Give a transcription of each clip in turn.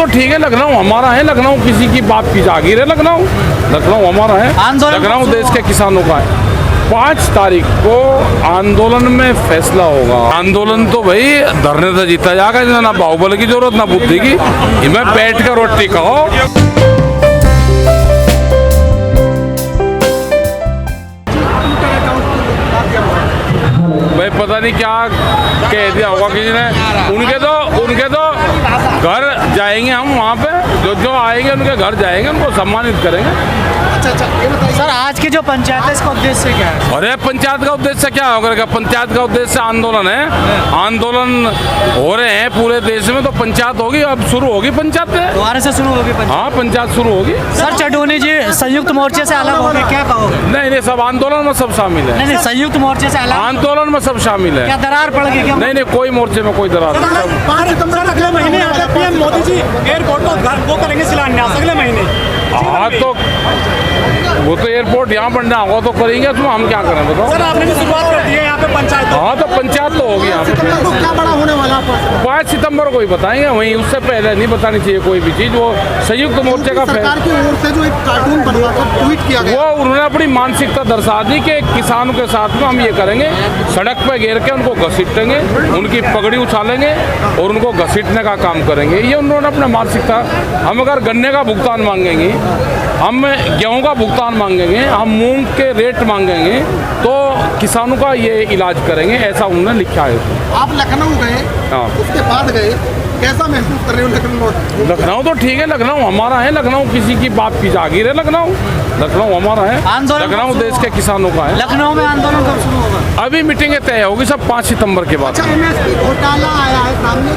तो ठीक है, लखनऊ हमारा है, लखनऊ किसी की बाप की जागीर है, लखनऊ हमारा है, लखनऊ देश के किसानों का है। 5 तारीख को आंदोलन में फैसला होगा। आंदोलन तो भाई धरने से जीता जाएगा, ना बाहुबल की जरूरत ना बुद्धि की, इनमें बैठ कर रोटी खाओ। भाई पता नहीं क्या कह दिया होगा किसी ने, उनके तो घर जाएंगे हम, वहाँ पे जो आएंगे उनके घर जाएंगे, उनको सम्मानित करेंगे। अच्छा ये बताइए सर, आज की जो पंचायत है इसका उद्देश्य क्या है? अरे पंचायत का उद्देश्य क्या होगा? पंचायत का उद्देश्य आंदोलन है, आंदोलन हो रहे हैं पूरे देश में, तो पंचायत होगी, अब शुरू होगी पंचायत दोबारा से शुरू होगी पंचायत? हाँ पंचायत शुरू होगी। सर चटोनी जी संयुक्त मोर्चे से अलग हो गए, क्या कहोगे? नहीं सब आंदोलन में सब शामिल है। नहीं संयुक्त मोर्चे से अलग, आंदोलन में सब शामिल है। क्या दरार पड़ गई क्या? नहीं कोई मोर्चे में कोई दरार नहीं। 5 सितंबर अगले महीने पीएम मोदी जी एयरपोर्ट को करेंगे शिलान्यास अगले महीने। हाँ तो वो तो एयरपोर्ट यहाँ बनना होगा तो करेंगे, उसमें हम क्या करें बताओ? सर आपने भी शुरुआत कर दी है यहाँ पे पंचायत। हाँ तो पंचायत तो होगी यहाँ पे। क्या बड़ा होने वाला? 5 सितंबर को ही बताएंगे, वहीं उससे पहले नहीं बतानी चाहिए कोई भी चीज। वो संयुक्त मोर्चे का सरकार की ओर से जो एक कार्टून बनवा कर ट्वीट किया गया, वो उन्होंने अपनी मानसिकता दर्शा दी कि किसानों के साथ में हम ये करेंगे, सड़क पर घेर के उनको घसीटेंगे, उनकी पगड़ी उछालेंगे और उनको घसीटने का काम करेंगे। ये उन्होंने अपना मानसिकता, हम अगर गन्ने का भुगतान मांगेंगे, हम गेहूं का भुगतान मांगेंगे, हम मूंग के रेट मांगेंगे, तो किसानों का ये इलाज करेंगे, ऐसा उन्होंने लिखा है। आप लखनऊ गए, हाँ उसके बाद गए, कैसा महसूस कर रहे हो? लखनऊ तो ठीक है, लखनऊ हमारा है, लखनऊ किसी की बाप की जागीर है, लखनऊ हमारा है, लखनऊ देश के किसानों का है। लखनऊ में आंदोलन कब शुरू होगा? अभी मीटिंगें तय होगी सब 5 सितंबर के बाद। अच्छा MSP घोटाला आया है सामने,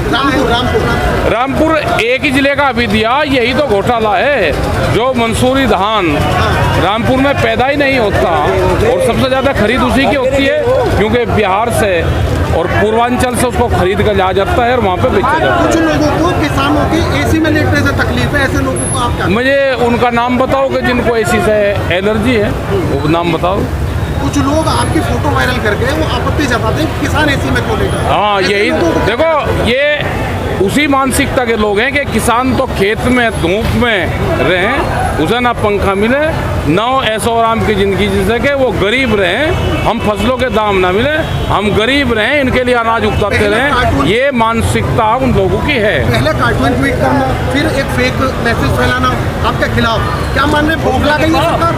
रामपुर एक ही जिले का अभी दिया, यही तो घोटाला है। जो मंसूरी धान रामपुर में पैदा ही नहीं होता और सबसे ज़्यादा खरीद उसी की होती है, क्योंकि बिहार से और पूर्वांचल से उसको खरीद कर लाया जाता है और वहाँ पे बेचा जाता है। कुछ लोगों को किसानों की एसी में लेटने से तकलीफ है, ऐसे लोगों को आप क्या? मुझे उनका नाम बताओ कि जिनको एसी से एलर्जी है, वो नाम बताओ। कुछ लोग आपकी फोटो वायरल करके वो आपत्ति जताते हैं किसान एसी में क्यों लेटा? हाँ यही देखो, ये उसी मानसिकता के लोग हैं कि किसान तो खेत में धूप में रहें, उसे ना पंखा मिले, ना ऐसो आराम की ज़िंदगी जिससे कि वो गरीब रहें, हम फसलों के दाम ना मिले, हम गरीब रहें, इनके लिए अनाज उगताते रहें। ये मानसिकता उन लोगों की है। पहले कार्टून ट्वीट करना, फिर एक फेक मैसेज फैलाना आपके खिलाफ, क्या मानने बौखला गई है सरकार?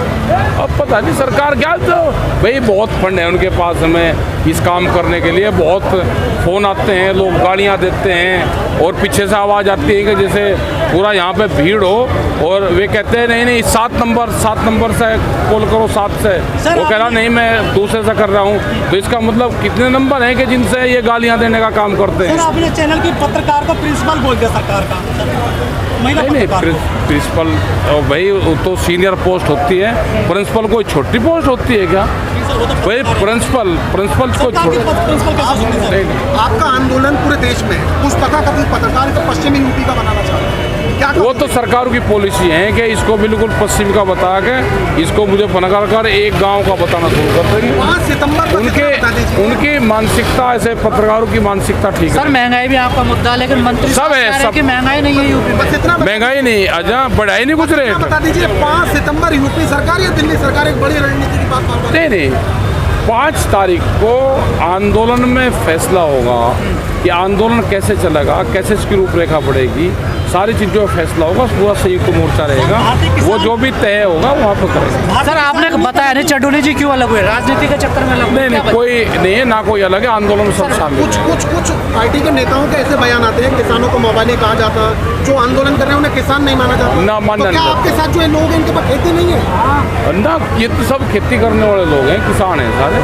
अब पता नहीं सरकार क्या, तो भाई बहुत फंड है उनके पास हमें इस काम करने के लिए, बहुत फ़ोन आते हैं, लोग गालियाँ देते हैं और पीछे से आवाज़ आती है कि जैसे पूरा यहाँ पे भीड़ हो, और वे कहते हैं नहीं 7 नंबर से कॉल करो, 7 से। वो कह रहा नहीं मैं दूसरे से कर रहा हूँ, तो इसका मतलब कितने नंबर हैं कि जिनसे ये गालियाँ देने का काम करते हैं? सर आपने चैनल की पत्रकार को प्रिंसिपल बोल दिया सरकार का, नहीं प्रिंसिपल भाई वो तो सीनियर पोस्ट होती है, प्रिंसिपल कोई छोटी पोस्ट होती है क्या भाई? प्रिंसिपल को आपका आंदोलन पूरे देश में कुछ तथाकथित पत्रकार को पश्चिमी यूपी का बनाना चाहते हैं, क्या वो तो सरकार की पॉलिसी है कि इसको बिल्कुल पश्चिम का बता के इसको मुझे फनकार कर एक गांव का बताना शुरू कर देंगे। 5 सितंबर उनकी मानसिकता, ऐसे पत्रकारों की मानसिकता ठीक है। सर महंगाई भी आपका मुद्दा, लेकिन मंत्री सब है, सब महंगाई नहीं है यूपी में। महंगाई नहीं, अजा बढ़ाई नहीं कुछ रेट। बता दीजिए 5 सितंबर यूपी सरकार या दिल्ली सरकार एक बड़ी रणनीति की बात? नहीं 5 तारीख को आंदोलन में फैसला होगा कि आंदोलन कैसे चलेगा, कैसे इसकी रूपरेखा बढ़ेगी, सारी चीज़ों में फैसला होगा। पूरा संयुक्त मोर्चा रहेगा, वो जो भी तय होगा वहाँ पर करेगा। सर आपने बताया नहीं चटोनी जी क्यों अलग हुए, राजनीति के चक्कर में अलग? नहीं कोई नहीं है, ना कोई अलग है, आंदोलन में सब शामिल। कुछ पार्टी के नेताओं के ऐसे बयान आते हैं किसानों को मोबाइल कहा जाता है, जो आंदोलन कर रहे हैं उन्हें किसान नहीं माना जाता ना मानना। तो क्या आपके साथ जो लोग हैं इनके पास खेती नहीं है? ना ये तो सब खेती करने वाले लोग हैं, किसान हैं सारे।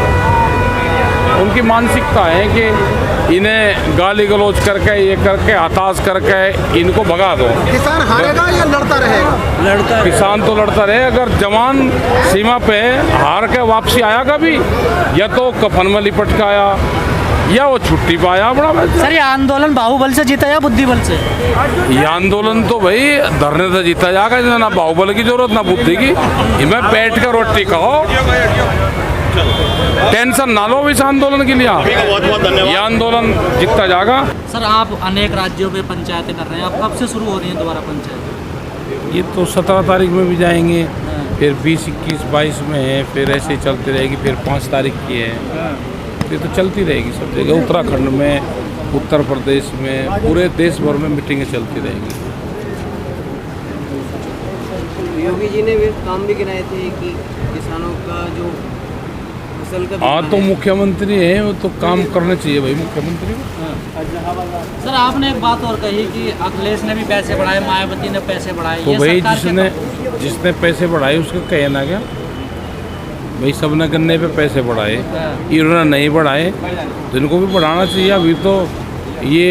उनकी मानसिकता है कि इन्हें गाली गलौज करके, ये करके, हताश करके इनको भगा दो। किसान हारेगा या लड़ता रहेगा? किसान तो लड़ता रहे। अगर जवान सीमा पे हार के वापसी आया कभी, या तो कफन में लिपट के आया या वो छुट्टी पाया बड़ा। सर ये आंदोलन बाहुबल से जीता या बुद्धि बल से? ये आंदोलन तो भाई धरने से जीता जाएगा, ना बाहुबल की जरूरत ना बुद्धि की, इनमें बैठ कर रोटी खाओ। टेंशन ना लो इस आंदोलन के लिए आप। बहुत बहुत ये धन्यवाद। आंदोलन जीतता जाएगा। सर आप अनेक राज्यों में पंचायतें कर रहे हैं, आप कब से शुरू हो रही हैं दोबारा पंचायत? ये तो 17 तारीख में भी जाएंगे, फिर 20, 21, 22 में है, फिर ऐसे ही चलती रहेगी, फिर 5 तारीख की है। ये तो चलती रहेगी सब जगह, उत्तराखंड में, उत्तर प्रदेश में, पूरे देश भर में मीटिंगें चलती रहेंगी। योगी जी ने भी काम भी गिनाए थे कि किसानों का जो फसल का हाँ तो मुख्यमंत्री है, वो तो काम करना चाहिए भाई मुख्यमंत्री को। सर आपने एक बात और कही कि अखिलेश ने भी पैसे बढ़ाए, मायावती ने पैसे बढ़ाए, तो ये भाई सरकार के जिसने पैसे बढ़ाए उसको कहे ना क्या भाई, सबने गन्ने पे पैसे बढ़ाए, इन्होंने नहीं बढ़ाए तो इनको भी बढ़ाना चाहिए। अभी तो ये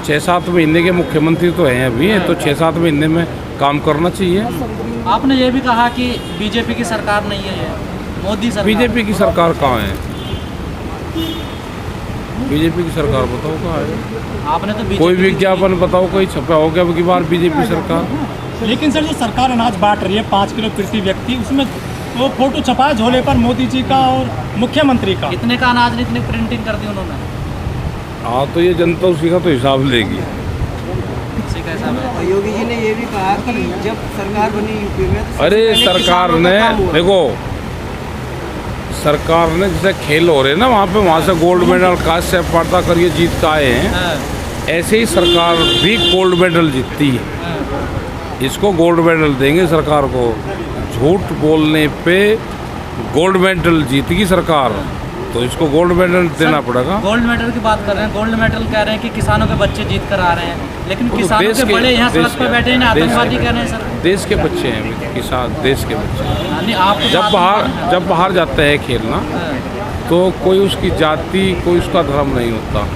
6-7 महीने के मुख्यमंत्री तो हैं अभी, तो 6-7 महीने में काम करना चाहिए। आपने ये भी कहा कि बीजेपी की सरकार नहीं है, ये मोदी सरकार। बीजेपी की सरकार कहाँ है? बीजेपी की सरकार बताओ कहाँ है? आपने तो कोई विज्ञापन बताओ, कोई छपा हो गया की बार बीजेपी सरकार? लेकिन सर जो सरकार अनाज बांट रही है 5 किलो प्रति व्यक्ति, उसमें वो फोटो छपा है झोले पर मोदी जी का और मुख्यमंत्री का। इतने का अनाज नहीं, इतनी प्रिंटिंग कर दी उन्होंने। हाँ तो ये जनता उसी का तो हिसाब लेगी। इसी का हिसाब है। और योगी जी ने ये भी कहा कि जब सरकार बनी यूपी में तो सबसे अरे पहले सरकार किसानों ने का काम हुआ। देखो, सरकार ने जैसे खेल हो रहे हैं ना वहाँ पे, वहाँ से गोल्ड मेडल काश्य पाटा करके जीत के आए हैं, हाँ, ऐसे ही सरकार भी गोल्ड मेडल जीतती है। हाँ। इसको गोल्ड मेडल देंगे सरकार को। झूठ बोलने पे गोल्ड मेडल जीतेगी सरकार, तो इसको गोल्ड मेडल देना पड़ेगा। गोल्ड मेडल की बात कर रहे हैं, गोल्ड मेडल कह रहे हैं कि किसानों के बच्चे जीत कर आ रहे हैं, लेकिन तो किसानों देश के के- बड़े यहाँ देश सड़क पर के- बैठे हैं, देश आतंकवादी के- कह रहे हैं सर। देश के बच्चे हैं किसान, देश के बच्चे हैं। यानी आप तो जब बाहर जाता है खेलना तो कोई उसकी जाति, कोई उसका धर्म नहीं होता,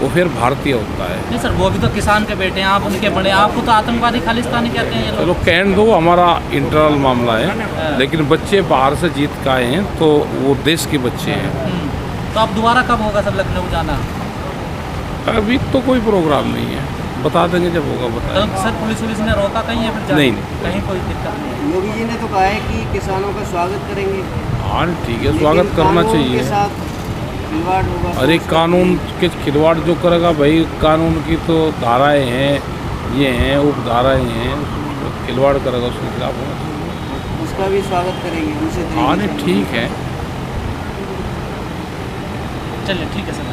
वो फिर भारतीय होता है। नहीं सर, वो भी तो किसान के बेटे हैं, आप उनके बड़े, आपको तो आतंकवादी खालिस्तानी कहते हैं ये लोग। चलो कहने दो, हमारा इंटरनल मामला है, लेकिन बच्चे बाहर से जीत के आए हैं तो वो देश के बच्चे हैं। तो अब दोबारा कब होगा सर लखनऊ जाना? अभी तो कोई प्रोग्राम नहीं है, बता देंगे जब होगा तो बताएंगे। सर पुलिस ने रोका कहीं या फिर जाने? नहीं। कहीं कोई दिक्कत नहीं है। योगी जी ने तो कहा है कि किसानों का स्वागत करेंगे, हाँ ठीक है, लेकिन स्वागत करना कानून के चाहिए। साथ खिलवाड़ होगा। अरे कानून के खिलवाड़ जो करेगा भाई, कानून की तो धाराएं हैं, ये हैं उपधाराएं हैं, खिलवाड़ करेगा उसके खिलाफ होना चाहिए। उसका भी स्वागत करेंगे, उनसे हाँ नहीं ठीक है। चलिए ठीक है सर।